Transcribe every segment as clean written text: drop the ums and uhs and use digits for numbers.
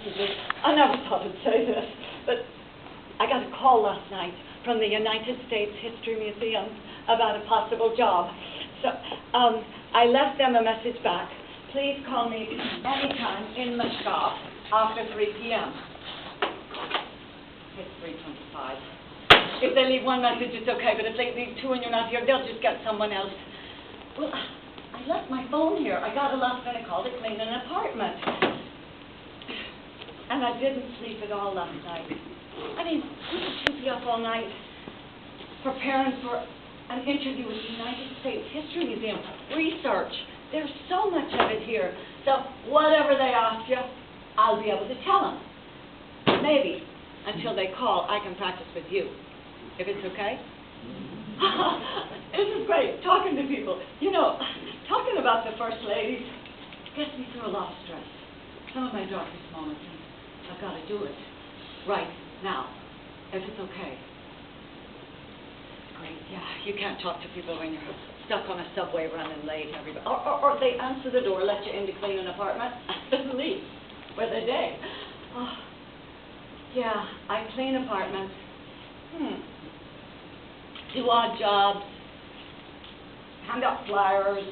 messages. I never thought I'd say this, but I got a call last night from the United States History Museum about a possible job. So I left them a message back. Please call me anytime in the shop after 3 p.m. It's 3:25. If they leave one message, it's okay, but if they leave two and you're not here, they'll just get someone else. Well, I left my phone here. I got a last-minute call to clean an apartment. And I didn't sleep at all last night. I mean, people should be up all night preparing for an interview with the United States History Museum. Research. There's so much of it here. So whatever they ask you, I'll be able to tell them. Maybe, until they call, I can practice with you. If it's okay? This is great, talking to people. You know, talking about the First Ladies gets me through a lot of stress. Some of my darkest moments, I've got to do it right now, if it's okay. Great, yeah, you can't talk to people when you're stuck on a subway running late. Everybody, or they answer the door, let you in to clean an apartment, and leave with a day. Oh, yeah, I clean apartments. Do odd jobs, hand out flyers,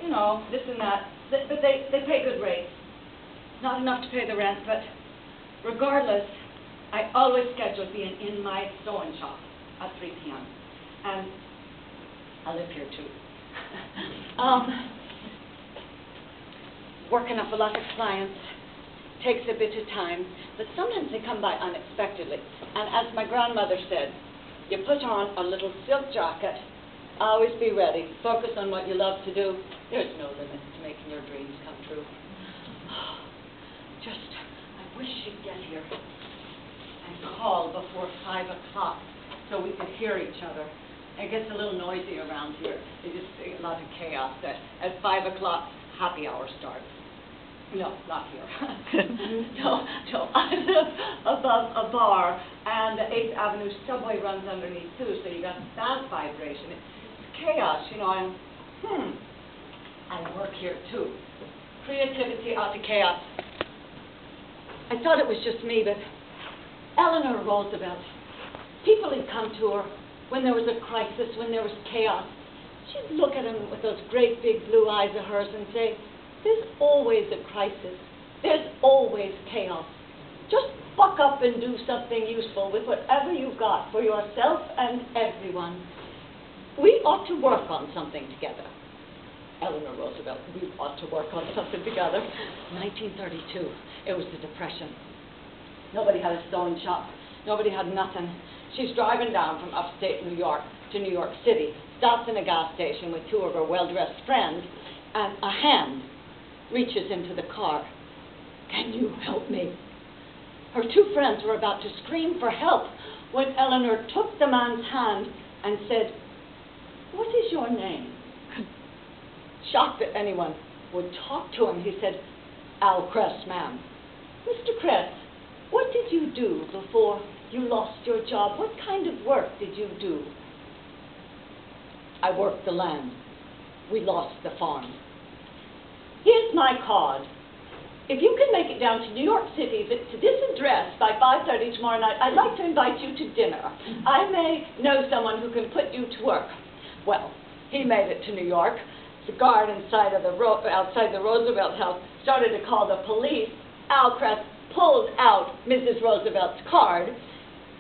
you know, this and that. But they pay good rates. Not enough to pay the rent, but regardless, I always schedule being in my sewing shop at 3 p.m. And I live here too. Working up a lot of clients takes a bit of time, but sometimes they come by unexpectedly. And as my grandmother said, you put on a little silk jacket, always be ready, focus on what you love to do. There's no limit to making your dreams come true. Just, I wish you'd get here and call before 5 o'clock so we could hear each other. It gets a little noisy around here. They just see a lot of chaos. At 5 o'clock, happy hour starts. No, not here. No, I live above a bar, and the 8th Avenue subway runs underneath too, so you got that vibration. It's chaos, you know, and I work here too. Creativity out of chaos. I thought it was just me, but Eleanor Roosevelt, people had come to her when there was a crisis, when there was chaos. She'd look at them with those great big blue eyes of hers and say, there's always a crisis. There's always chaos. Just buck up and do something useful with whatever you've got for yourself and everyone. We ought to work on something together. Eleanor Roosevelt, we ought to work on something together. 1932, it was the Depression. Nobody had a sewing shop. Nobody had nothing. She's driving down from upstate New York to New York City, stops in a gas station with two of her well-dressed friends, and a hand reaches into the car. Can you help me? Her two friends were about to scream for help when Eleanor took the man's hand and said, what is your name? Shocked that anyone would talk to him, he said, Al Kress, ma'am. Mr. Kress, what did you do before you lost your job? What kind of work did you do? I worked the land. We lost the farm. Here's my card. If you can make it down to New York City to this address by 5:30 tomorrow night, I'd like to invite you to dinner. I may know someone who can put you to work. Well, he made it to New York. The guard outside the Roosevelt house started to call the police. Al Kress pulled out Mrs. Roosevelt's card,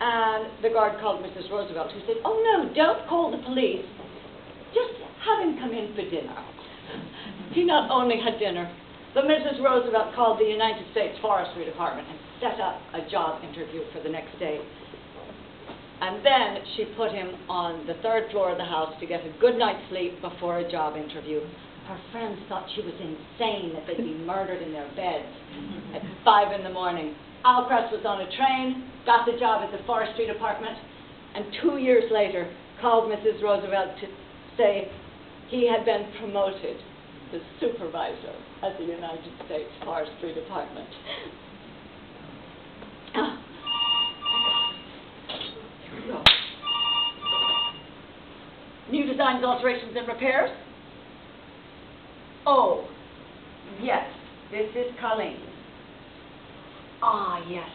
and the guard called Mrs. Roosevelt, who said, oh no, don't call the police. Just have him come in for dinner. He not only had dinner, but Mrs. Roosevelt called the United States Forestry Department and set up a job interview for the next day. And then she put him on the 3rd floor of the house to get a good night's sleep before a job interview. Her friends thought she was insane, that they'd be murdered in their beds at 5 in the morning. Al Kress was on a train, got the job at the Forestry Department, and 2 years later called Mrs. Roosevelt to say he had been promoted to supervisor at the United States Forestry Department. Here we go. New designs, alterations, and repairs? Oh, yes, this is Colleen. Ah, yes.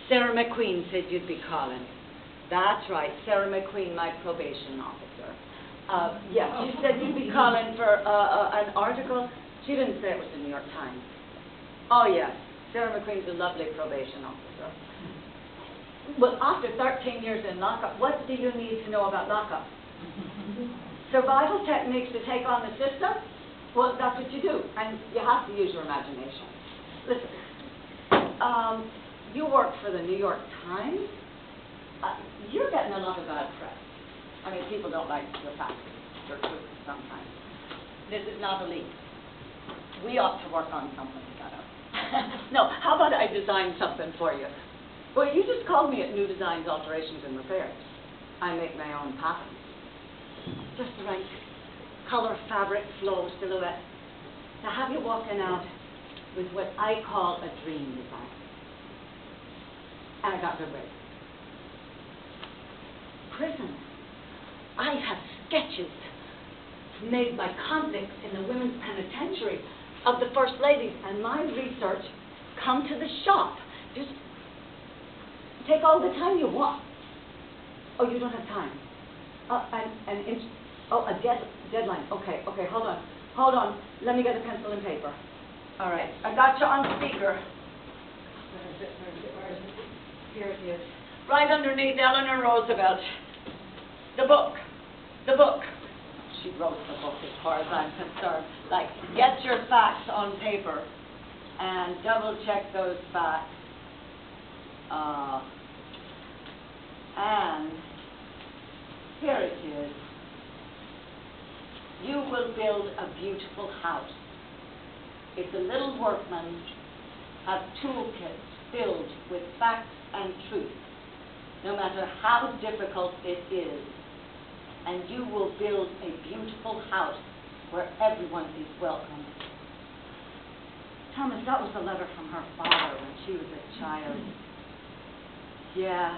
Sarah McQueen said you'd be calling. That's right, Sarah McQueen, my probation officer. Yes, she said you'd be calling for an article. She didn't say it was the New York Times. Oh, yes, Sarah McQueen's a lovely probation officer. Well, after 13 years in lockup, what do you need to know about lockup? Survival techniques to take on the system? Well, that's what you do, and you have to use your imagination. Listen, you work for the New York Times? You're getting a lot of bad press. I mean, people don't like the facts or truth sometimes. This is not a leak. We ought to work on something together. No, how about I design something for you? Well, you just called me at New Designs, Alterations, and Repairs. I make my own patterns. Just the right color, fabric, flow, silhouette to have you walking out with what I call a dream design. And I got good grades. Prison. I have sketches made by convicts in the women's penitentiary of the first ladies, and my research come to the shop. Just take all the time you want. Oh, you don't have time. A deadline. Okay, hold on. Let me get a pencil and paper. All right, I got you on speaker. Where is it? Here it is. Right underneath Eleanor Roosevelt. The book. She wrote the book as far as I'm concerned. Like, get your facts on paper and double check those facts. And here it is. You will build a beautiful house. If the little workmen have toolkits filled with facts and truth, no matter how difficult it is, and you will build a beautiful house where everyone is welcome. Thomas, that was a letter from her father when she was a child. Yeah,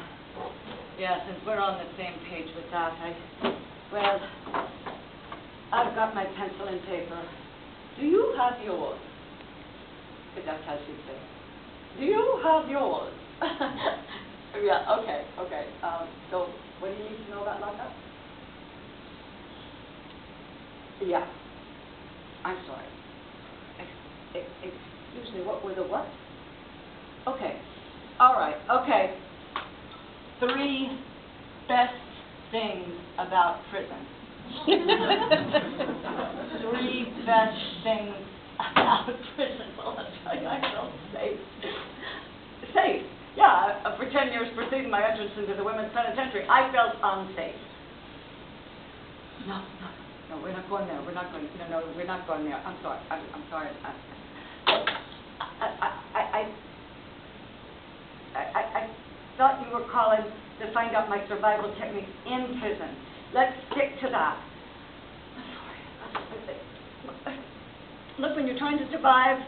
since we're on the same page with that, I've got my pencil and paper. Do you have yours? That's how she said. Do you have yours? Yeah, okay. So, what do you need to know about lockup? Yeah. I'm sorry. Excuse me, what were the what? Okay. All right, okay. 3 best things about prison. 3 best things about prison. Well, I'll tell you, I felt safe. Safe. Yeah, for 10 years preceding my entrance into the women's penitentiary, I felt unsafe. No, we're not going there. We're not going there. I'm sorry. I'm sorry. I thought you were calling to find out my survival techniques in prison. Let's stick to that. I'm sorry. Look, when you're trying to survive,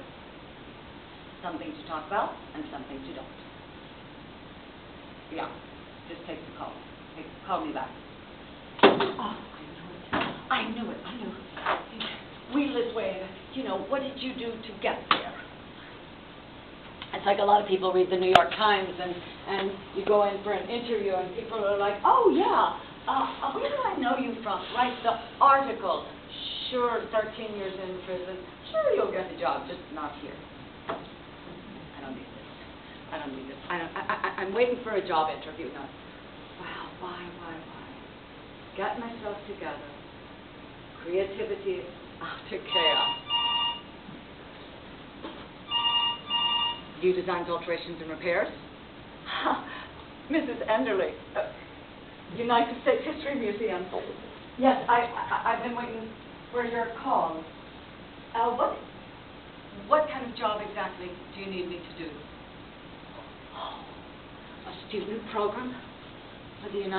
some things you talk about and some things you don't. Yeah, just take the call. Call me back. Oh, I knew it. Wheelers Way, what did you do to get there? It's like a lot of people read the New York Times and you go in for an interview and people are like, oh yeah, where do I know you from? Write the article. Sure, 13 years in prison. Sure, you'll get the job, just not here. I don't need this. I'm waiting for a job interview now. Wow, why? Get myself together. Creativity after chaos. New Designs, Alterations, and Repairs. Mrs. Enderly, United States History Museum. Yes, I've been waiting for your call. What kind of job exactly do you need me to do? A student program for the United